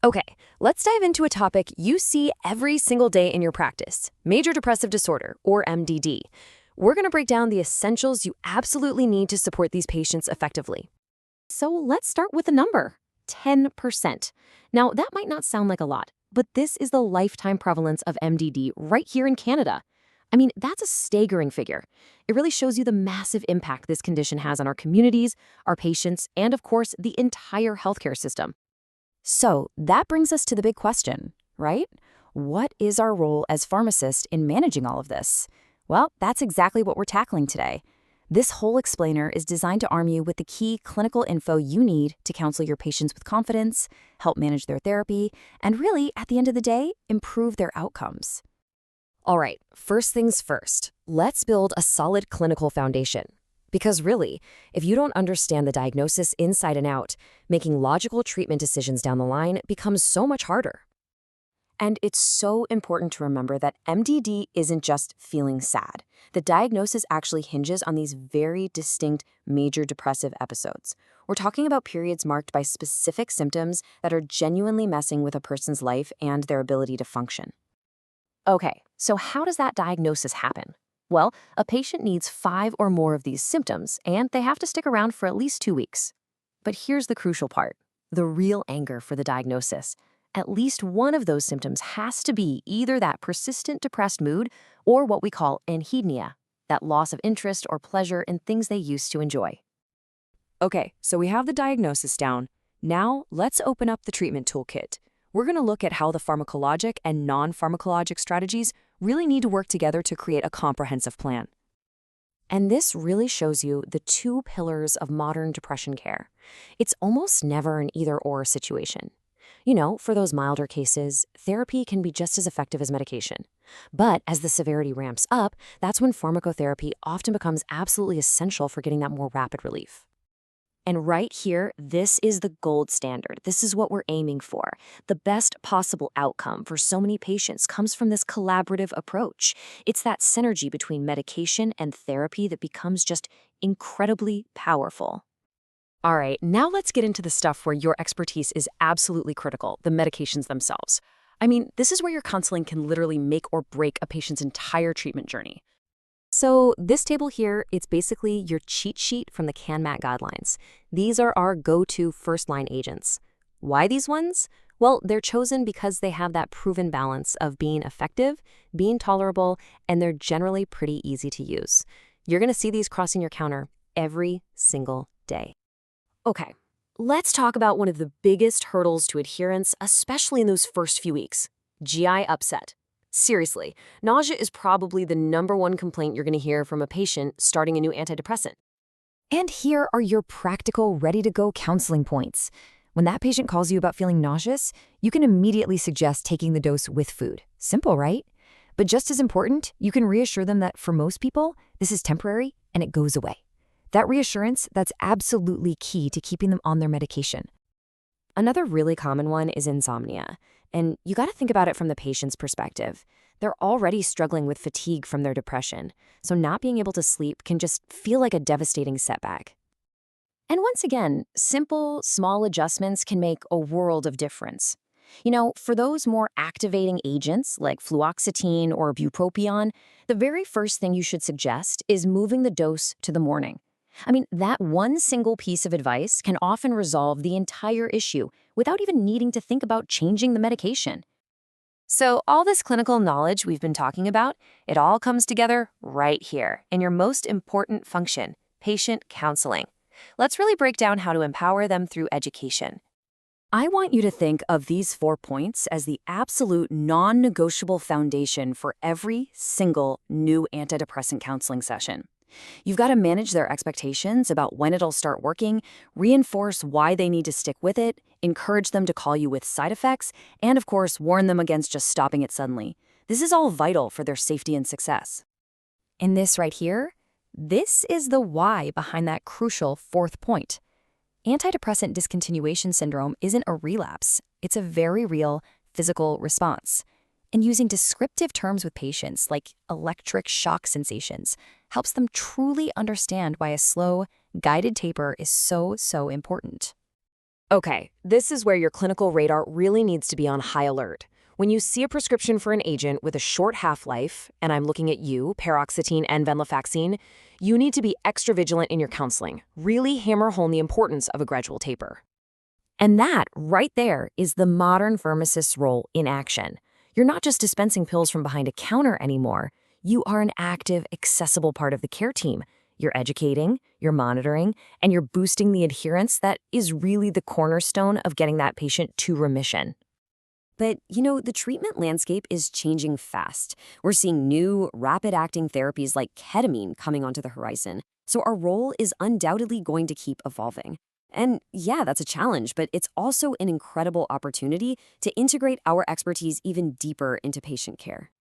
Okay, let's dive into a topic you see every single day in your practice, major depressive disorder, or MDD. We're going to break down the essentials you absolutely need to support these patients effectively. So let's start with the number, 10%. Now, that might not sound like a lot, but this is the lifetime prevalence of MDD right here in Canada. I mean, that's a staggering figure. It really shows you the massive impact this condition has on our communities, our patients, and of course, the entire healthcare system. So that brings us to the big question, right? What is our role as pharmacists in managing all of this? Well, that's exactly what we're tackling today. This whole explainer is designed to arm you with the key clinical info you need to counsel your patients with confidence, help manage their therapy, and really, at the end of the day, improve their outcomes. All right, first things first, let's build a solid clinical foundation. Because really, if you don't understand the diagnosis inside and out, making logical treatment decisions down the line becomes so much harder. And it's so important to remember that MDD isn't just feeling sad. The diagnosis actually hinges on these very distinct major depressive episodes. We're talking about periods marked by specific symptoms that are genuinely messing with a person's life and their ability to function. Okay, so how does that diagnosis happen? Well, a patient needs 5 or more of these symptoms, and they have to stick around for at least 2 weeks. But here's the crucial part, the real anchor for the diagnosis. At least one of those symptoms has to be either that persistent depressed mood or what we call anhedonia, that loss of interest or pleasure in things they used to enjoy. Okay, so we have the diagnosis down. Now, let's open up the treatment toolkit. We're going to look at how the pharmacologic and non-pharmacologic strategies really need to work together to create a comprehensive plan. And this really shows you the 2 pillars of modern depression care. It's almost never an either-or situation. For those milder cases, therapy can be just as effective as medication. But as the severity ramps up, that's when pharmacotherapy often becomes absolutely essential for getting that more rapid relief. And right here, this is the gold standard. This is what we're aiming for. The best possible outcome for so many patients comes from this collaborative approach. It's that synergy between medication and therapy that becomes just incredibly powerful. All right, now let's get into the stuff where your expertise is absolutely critical, the medications themselves. I mean, this is where your counseling can literally make or break a patient's entire treatment journey. So this table here, it's basically your cheat sheet from the CANMAT guidelines. These are our go-to first-line agents. Why these ones? Well, they're chosen because they have that proven balance of being effective, being tolerable, and they're generally pretty easy to use. You're going to see these crossing your counter every single day. Okay, let's talk about one of the biggest hurdles to adherence, especially in those first few weeks, GI upset. Seriously, nausea is probably the #1 complaint you're going to hear from a patient starting a new antidepressant. And here are your practical, ready-to-go counseling points. When that patient calls you about feeling nauseous, you can immediately suggest taking the dose with food. Simple, right? But just as important, you can reassure them that for most people, this is temporary and it goes away. That reassurance, that's absolutely key to keeping them on their medication. Another really common one is insomnia. And you got to think about it from the patient's perspective. They're already struggling with fatigue from their depression, so not being able to sleep can just feel like a devastating setback. And once again, simple, small adjustments can make a world of difference. For those more activating agents like fluoxetine or bupropion, the very first thing you should suggest is moving the dose to the morning. I mean, that one single piece of advice can often resolve the entire issue without even needing to think about changing the medication. So all this clinical knowledge we've been talking about, it all comes together right here in your most important function, patient counseling. Let's really break down how to empower them through education. I want you to think of these 4 points as the absolute non-negotiable foundation for every single new antidepressant counseling session. You've got to manage their expectations about when it'll start working, reinforce why they need to stick with it, encourage them to call you with side effects, and of course, warn them against just stopping it suddenly. This is all vital for their safety and success. And this right here, this is the why behind that crucial 4th point. Antidepressant discontinuation syndrome isn't a relapse. It's a very real physical response. And using descriptive terms with patients like electric shock sensations helps them truly understand why a slow, guided taper is so important. Okay, this is where your clinical radar really needs to be on high alert. When you see a prescription for an agent with a short half-life, and I'm looking at you, paroxetine and venlafaxine, you need to be extra vigilant in your counseling. Really hammer home the importance of a gradual taper. And that, right there, is the modern pharmacist's role in action. You're not just dispensing pills from behind a counter anymore. You are an active, accessible part of the care team. You're educating, you're monitoring, and you're boosting the adherence that is really the cornerstone of getting that patient to remission. But, the treatment landscape is changing fast. We're seeing new, rapid-acting therapies like ketamine coming onto the horizon. So our role is undoubtedly going to keep evolving. And yeah, that's a challenge, but it's also an incredible opportunity to integrate our expertise even deeper into patient care.